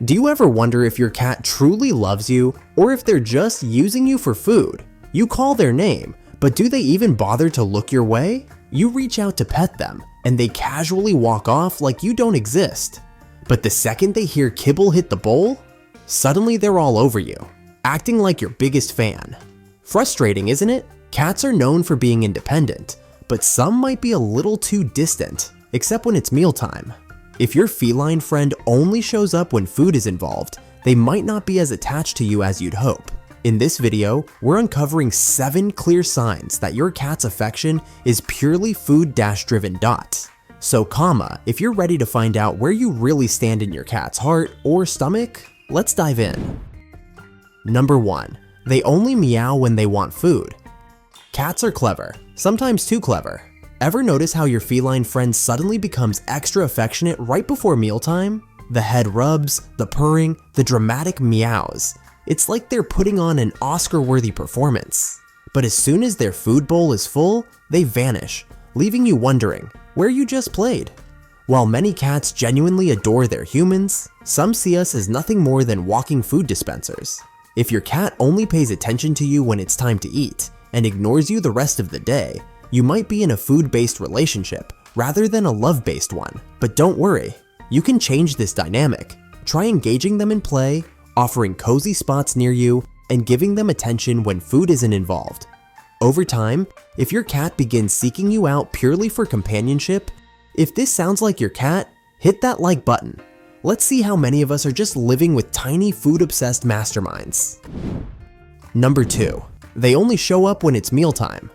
Do you ever wonder if your cat truly loves you or if they're just using you for food? You call their name, but do they even bother to look your way? You reach out to pet them, and they casually walk off like you don't exist. But the second they hear kibble hit the bowl, suddenly they're all over you, acting like your biggest fan. Frustrating, isn't it? Cats are known for being independent, but some might be a little too distant, except when it's mealtime. If your feline friend only shows up when food is involved, they might not be as attached to you as you'd hope. In this video, we're uncovering 7 clear signs that your cat's affection is purely food-driven. So if you're ready to find out where you really stand in your cat's heart or stomach, let's dive in. Number 1. They only meow when they want food. Cats are clever, sometimes too clever. Ever notice how your feline friend suddenly becomes extra affectionate right before mealtime? The head rubs, the purring, the dramatic meows. It's like they're putting on an Oscar-worthy performance. But as soon as their food bowl is full, they vanish, leaving you wondering where you just played. While many cats genuinely adore their humans, some see us as nothing more than walking food dispensers. If your cat only pays attention to you when it's time to eat and ignores you the rest of the day, you might be in a food-based relationship rather than a love-based one. But don't worry, you can change this dynamic. Try engaging them in play, offering cozy spots near you, and giving them attention when food isn't involved. Over time, if your cat begins seeking you out purely for companionship, if this sounds like your cat, hit that like button. Let's see how many of us are just living with tiny food-obsessed masterminds. Number 2. They only show up when it's mealtime.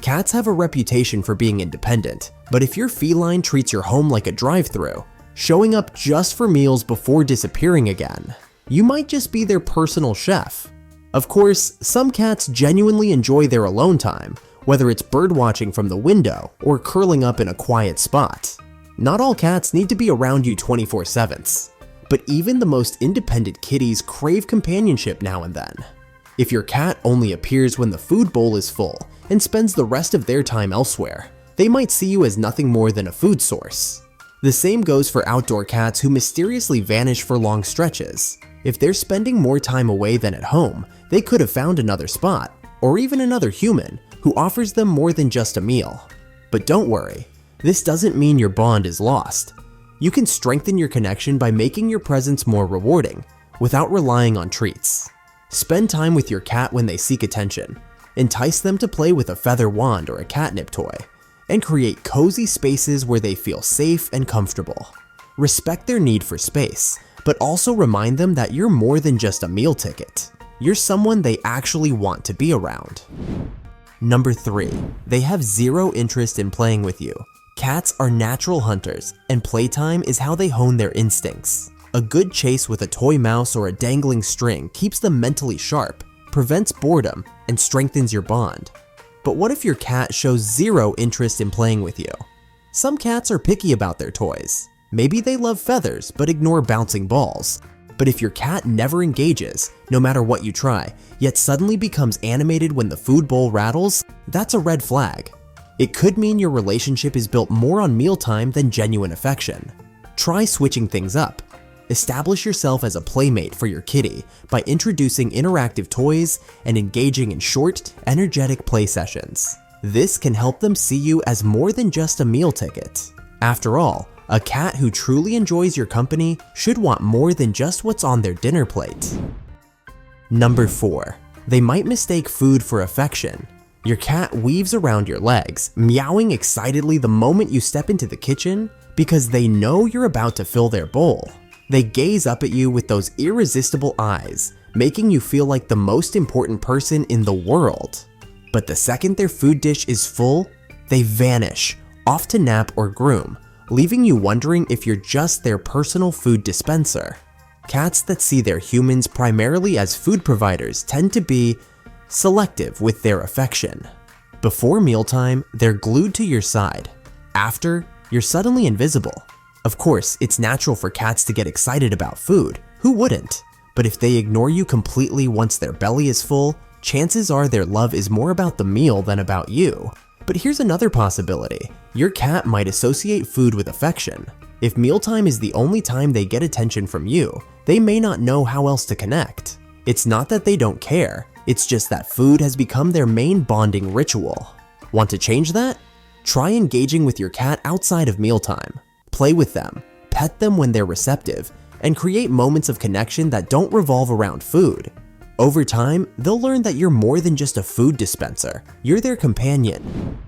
Cats have a reputation for being independent, but if your feline treats your home like a drive-thru, showing up just for meals before disappearing again, you might just be their personal chef. Of course, some cats genuinely enjoy their alone time, whether it's birdwatching from the window or curling up in a quiet spot. Not all cats need to be around you 24/7, but even the most independent kitties crave companionship now and then. If your cat only appears when the food bowl is full and spends the rest of their time elsewhere, they might see you as nothing more than a food source. The same goes for outdoor cats who mysteriously vanish for long stretches. If they're spending more time away than at home, they could have found another spot, or even another human, who offers them more than just a meal. But don't worry, this doesn't mean your bond is lost. You can strengthen your connection by making your presence more rewarding, without relying on treats. Spend time with your cat when they seek attention. Entice them to play with a feather wand or a catnip toy, and create cozy spaces where they feel safe and comfortable. Respect their need for space, but also remind them that you're more than just a meal ticket. You're someone they actually want to be around. Number 3. They have zero interest in playing with you. Cats are natural hunters, and playtime is how they hone their instincts. A good chase with a toy mouse or a dangling string keeps them mentally sharp, prevents boredom, and strengthens your bond. But what if your cat shows zero interest in playing with you? Some cats are picky about their toys. Maybe they love feathers but ignore bouncing balls. But if your cat never engages, no matter what you try, yet suddenly becomes animated when the food bowl rattles, that's a red flag. It could mean your relationship is built more on mealtime than genuine affection. Try switching things up. Establish yourself as a playmate for your kitty by introducing interactive toys and engaging in short, energetic play sessions. This can help them see you as more than just a meal ticket. After all, a cat who truly enjoys your company should want more than just what's on their dinner plate. Number 4. They might mistake food for affection. Your cat weaves around your legs, meowing excitedly the moment you step into the kitchen because they know you're about to fill their bowl. They gaze up at you with those irresistible eyes, making you feel like the most important person in the world. But the second their food dish is full, they vanish, off to nap or groom, leaving you wondering if you're just their personal food dispenser. Cats that see their humans primarily as food providers tend to be selective with their affection. Before mealtime, they're glued to your side. After, you're suddenly invisible. Of course, it's natural for cats to get excited about food. Who wouldn't? But if they ignore you completely once their belly is full, chances are their love is more about the meal than about you. But here's another possibility. Your cat might associate food with affection. If mealtime is the only time they get attention from you, they may not know how else to connect. It's not that they don't care, it's just that food has become their main bonding ritual. Want to change that? Try engaging with your cat outside of mealtime. Play with them, pet them when they're receptive, and create moments of connection that don't revolve around food. Over time, they'll learn that you're more than just a food dispenser, you're their companion.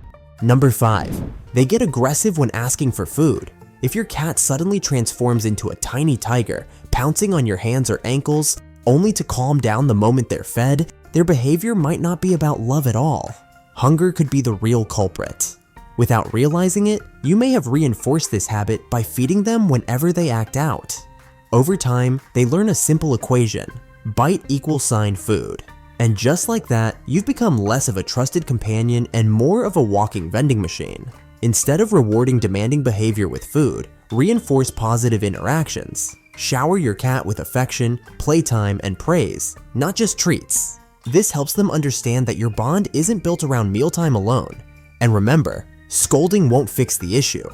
Number 5. They get aggressive when asking for food. If your cat suddenly transforms into a tiny tiger, pouncing on your hands or ankles, only to calm down the moment they're fed, their behavior might not be about love at all. Hunger could be the real culprit. Without realizing it, you may have reinforced this habit by feeding them whenever they act out. Over time, they learn a simple equation: bite equals food. And just like that, you've become less of a trusted companion and more of a walking vending machine. Instead of rewarding demanding behavior with food, reinforce positive interactions. Shower your cat with affection, playtime, and praise, not just treats. This helps them understand that your bond isn't built around mealtime alone. And remember, scolding won't fix the issue.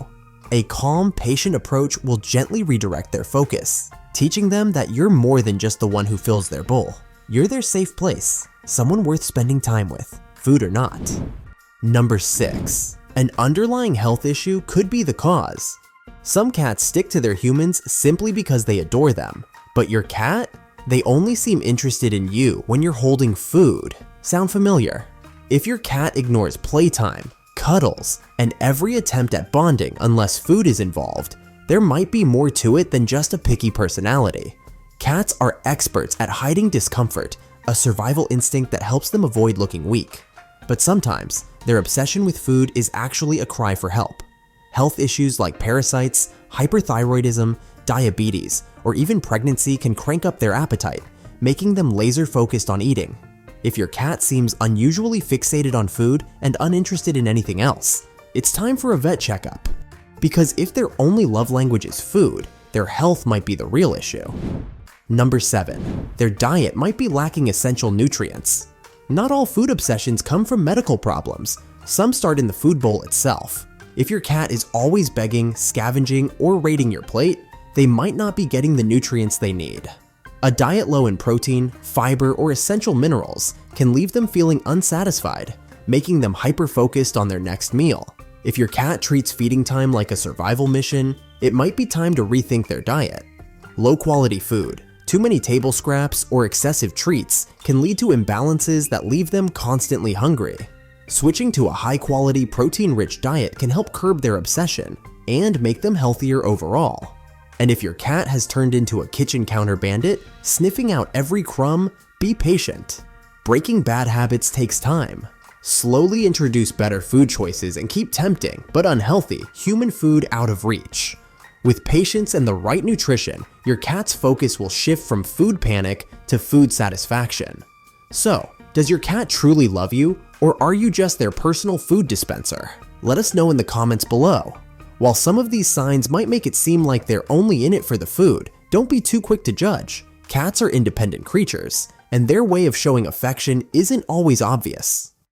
A calm, patient approach will gently redirect their focus, teaching them that you're more than just the one who fills their bowl. You're their safe place, someone worth spending time with, food or not. Number 6. An underlying health issue could be the cause. Some cats stick to their humans simply because they adore them, but your cat? They only seem interested in you when you're holding food. Sound familiar? If your cat ignores playtime, cuddles, and every attempt at bonding unless food is involved, there might be more to it than just a picky personality. Cats are experts at hiding discomfort, a survival instinct that helps them avoid looking weak. But sometimes, their obsession with food is actually a cry for help. Health issues like parasites, hyperthyroidism, diabetes, or even pregnancy can crank up their appetite, making them laser-focused on eating. If your cat seems unusually fixated on food and uninterested in anything else, it's time for a vet checkup. Because if their only love language is food, their health might be the real issue. Number 7. Their diet might be lacking essential nutrients. Not all food obsessions come from medical problems. Some start in the food bowl itself. If your cat is always begging, scavenging, or raiding your plate, they might not be getting the nutrients they need. A diet low in protein, fiber, or essential minerals can leave them feeling unsatisfied, making them hyper-focused on their next meal. If your cat treats feeding time like a survival mission, it might be time to rethink their diet. Low-quality food, too many table scraps, or excessive treats can lead to imbalances that leave them constantly hungry. Switching to a high-quality, protein-rich diet can help curb their obsession and make them healthier overall. And if your cat has turned into a kitchen counter bandit, sniffing out every crumb, be patient. Breaking bad habits takes time. Slowly introduce better food choices and keep tempting, but unhealthy, human food out of reach. With patience and the right nutrition, your cat's focus will shift from food panic to food satisfaction. So, does your cat truly love you, or are you just their personal food dispenser? Let us know in the comments below. While some of these signs might make it seem like they're only in it for the food, don't be too quick to judge. Cats are independent creatures, and their way of showing affection isn't always obvious.